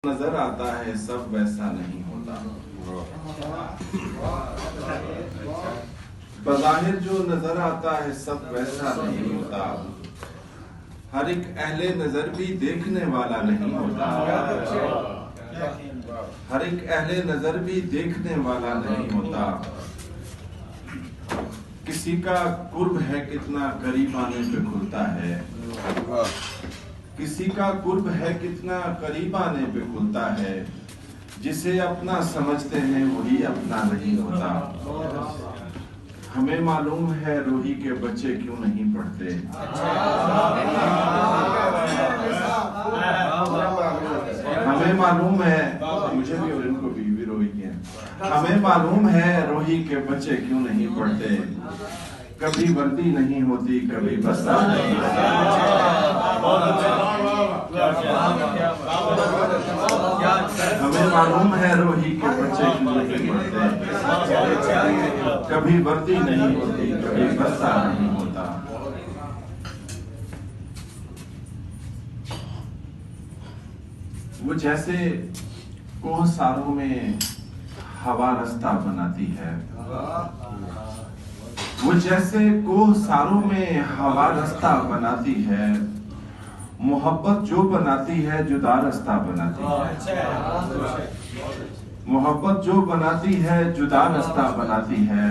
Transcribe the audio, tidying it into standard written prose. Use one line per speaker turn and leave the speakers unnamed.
नजर आता है सब वैसा नहीं होता। बज़ाहिर जो नजर आता है सब वैसा नहीं होता। हर एक अहले नजर भी देखने वाला नहीं होता। हर एक अहले नजर भी देखने वाला नहीं होता। किसी का कुर्ब है कितना करीब आने पे खुलता है। किसी का कुर्ब है कितना करीब आने पे खुलता है। जिसे अपना समझते हैं वही अपना नहीं होता। हमें मालूम है रूही के बच्चे क्यों नहीं पढ़ते। हमें मालूम है, मुझे भी और इनको भी रोही के। हमें मालूम है रूही के बच्चे क्यों नहीं पढ़ते। कभी वर्दी नहीं होती कभी बस्ता नहीं होता। हमें मालूम है रूही के बच्चे क्यों नहीं पढ़ते। कभी वर्दी नहीं होती कभी बस्ता नहीं होता। वो जैसे कोहसारों में हवा रास्ता बनाती है। वो जैसे कोहसारों में हवा रास्ता बनाती है। मोहब्बत जो बनाती है जुदा रास्ता बनाती है। मोहब्बत जो बनाती है जुदा रास्ता बनाती है।